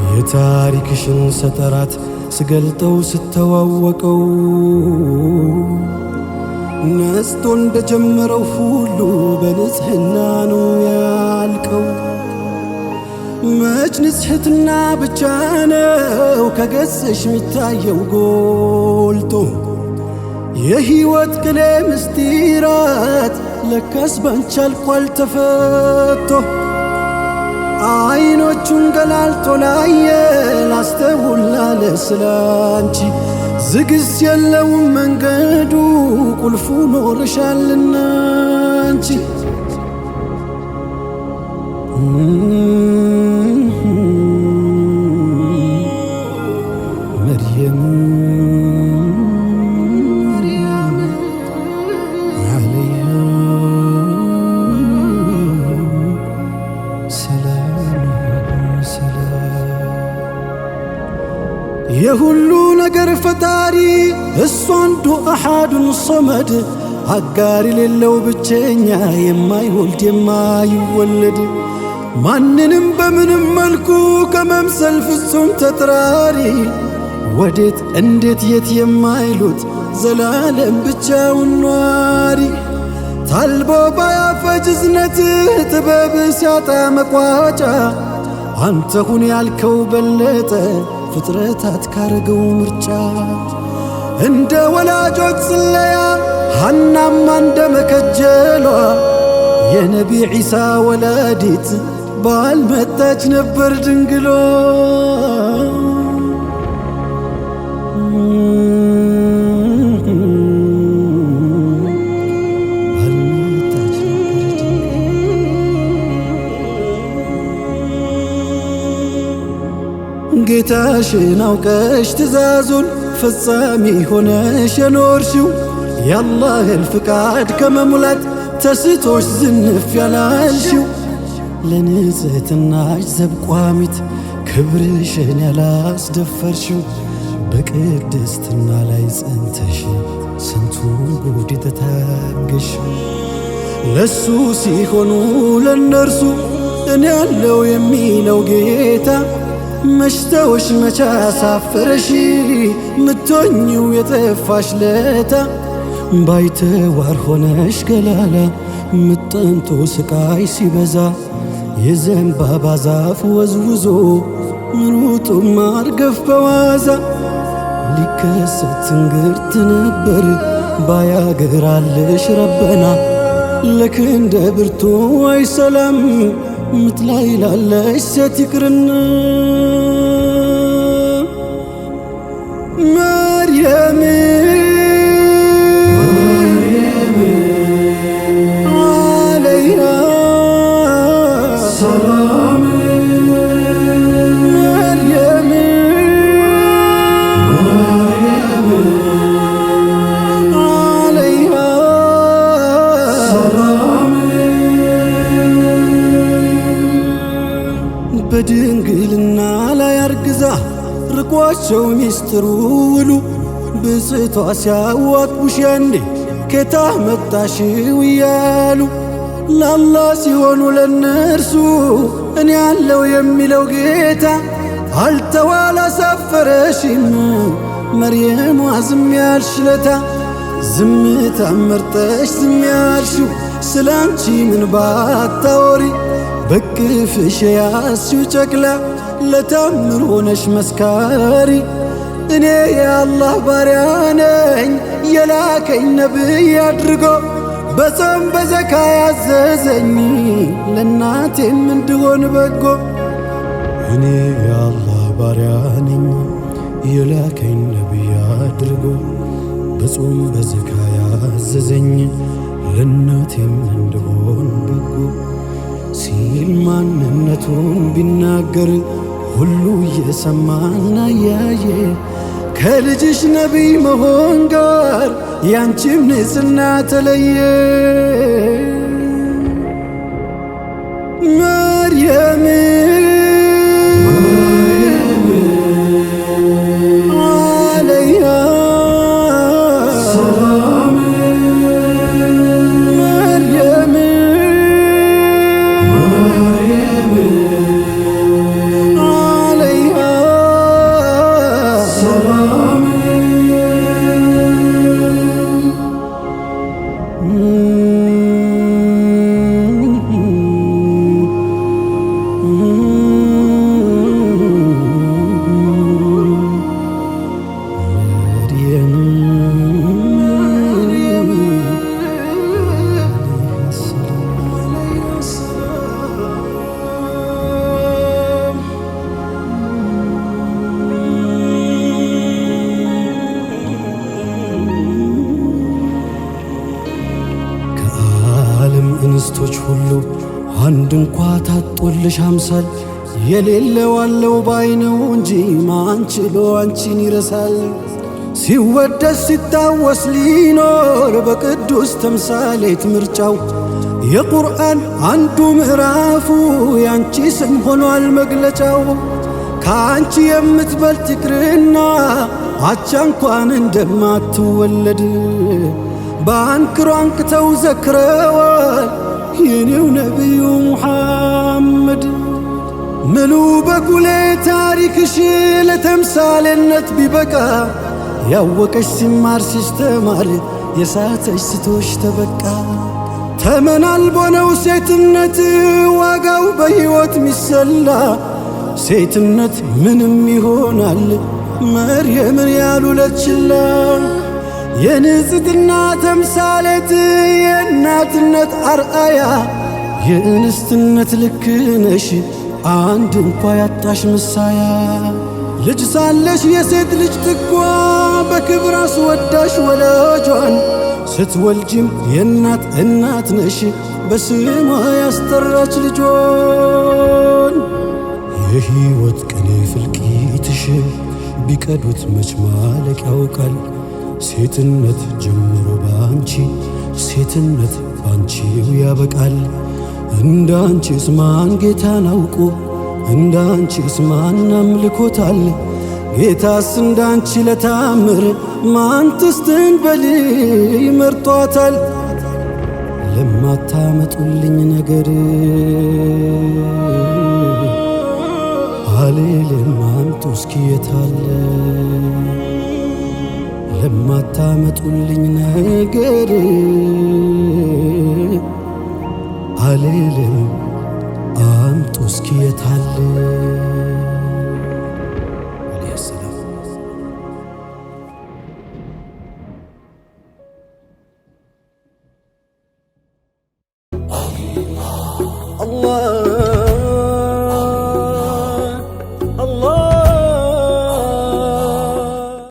የታሪክሽን ሰጠራት ስገልጠው ስተዋወቀው ነስቶ እንደጀመረው ሁሉ በንጽህና ነው ያልቀው። መች ንጽሕትና ብቻ ነው ከገጽሽ ሚታየው ጎልቶ የሕይወት ቅኔ ምስጢራት ለካስ ባንቺ አልቋል ተፈቶ። አይኖቹን ገላልጦ ላየ ላስተውል ላለ ስላንቺ ዝግስ የለውም መንገዱ ቁልፉ ኖርሻልና አንቺ መርየም የሁሉ ነገር ፈጣሪ እሱ አንዱ አሐዱን ሶመድ አጋር የሌለው ብቸኛ የማይወልድ የማይወለድ ማንንም በምንም መልኩ ከመምሰል ፍጹም ተጥራሪ ወዴት እንዴት የት የማይሉት ዘላለም ብቻውን ኗሪ ታልቦ ባያፈጅ እዝነትህ ጥበብ ሲያጣ መቋጫ አንተ ሁን ያልከው በለጠ ፍጥረታት ካረገው ምርጫ እንደ ወላጆች ስለያ ሐናማ እንደ መከጀሏ የነቢ ዒሳ ወላዲት ባልመጣች ነበር ድንግሏ። ጌታሽን አውቀሽ ትእዛዙን ፈጻሚ ሆነሽ የኖርሽው የአላህን ፍቃድ ከመሙላት ተስቶሽ ዝንፍ ያላልሽው ለንጽሕትናሽ ዘብቋሚት ክብርሽን ያላስደፈርሽው በቅድስትና ላይ ጸንተሽ ስንቱን ጉድ ተታገሽ ለሱ ሲሆኑ ለነርሱ እኔ ያለው የሚለው ጌታ መሽተውሽ መቻ ሳፈረሽ ምቶኝው የጠፋሽ ለታ ባይተዋር ሆነሽ ገላላ ምጠንቶ ስቃይ ሲበዛ የዘንባባ ዛፍ ወዝውዞ ምሩጡ ማርገፍ በዋዛ ሊከሰት እንግርት ነበር ባያገራልሽ ረበና ለክንደ ብርቱ አይሰላም ምትላይ ላለሽ ሴት ይቅርና መርየም ዓለይሃ ሰላም መርየም ዓለይሃ ሰላም በድንግልና ላይ አርግዛ ርቋቸው ሚስጥሩ ውሉ ብጽቷ ሲያዋቅቡሽ ያንዴ ኬታ መጣሽው እያሉ ለአላህ ሲሆኑ ለነርሱ እኔ ያለው የሚለው ጌታ አልተዋል አሳፈረሽም መርየም ዝም ያልሽ ለታ ዝምታ መርጠሽ ዝም ያልሽው ስላንቺ ምን ባታወሪ በቅፍሽ ያስሽው ጨቅላ ለታምር ሆነሽ መስካሪ እኔ የአላህ ባሪያ ነኝ የላከኝ ነብይ አድርጎ በጾም በዘካ ያዘዘኝ ለእናቴም እንድሆን በጎ እኔ የአላህ ባሪያ ነኝ የላከኝ ነቢይ አድርጎ በጾም በዘካ ያዘዘኝ ለእናቴም እንደሆን በጎ ሲል ማንነቱን ቢናገር ሁሉ እየሰማና እያየ ከልጅሽ ነቢይ መሆን ጋር ያንቺም ንጽሕና ተለየ። መርየም ዓለይሃ ሰላም መርየም ዓለይሃ ሰላም እንስቶች ሁሉ አንድ እንኳ ታጦልሽ አምሳል የሌለው አለው ባይ ነው እንጂ ማን ችሎ አንቺን ይረሳል። ሲወደስ ሲታወስ ሊኖር በቅዱስ ተምሳሌት ምርጫው የቁርአን አንዱ ምዕራፉ ያንቺ ስም ሆኗል መግለጫው። ከአንቺ የምትበልጥ ይቅርና አቻ እንኳን እንደማትወለድ በአንክሮ አንቅተው ዘክረዋል የኔው ነቢዩ ሙሐመድ። ምሉ በኩሌ ታሪክሽ ለተምሳሌነት ቢበቃ ያወቀሽ ሲማር ሲስተማር የሳተሽ ስቶሽ ተበቃ። ተመን አልቦ ነው ሴትነት ዋጋው በሕይወት ሚሰላ ሴትነት ምንም ይሆናል መርየምን ያሉለችላ። የንጽሕና ተምሳሌት የእናትነት አርአያ የእንስትነት ልክ ነሽ አንድ እንኳ ያጣሽ ምሳያ። ልጅ ሳለሽ የሴት ልጅ ጥጓ በክብር አስወዳሽ ወላጇን ስትወልጅም የእናት እናት ነሽ በስሟ ያስጠራች ልጇን። የሕይወት ቅኔ ፍልቂትሽ ቢቀዱት መች ማለቅ ያውቃል። ሴትነት ጀምሮ ባንቺ ሴትነት ባንቺው ያበቃል። እንዳንቺስ ማን ጌታን አውቆ እንዳንቺስ ማን አምልኮታል? ጌታስ እንዳንቺ ለታምር ማን ትስትን በል ይመርጧታል? ለማታመጡልኝ ነገር አልልም አምጡ እስኪ የታለ? ለማታመጡልኝ ነገር አልልም አምጡ እስኪ የታለ? አላህ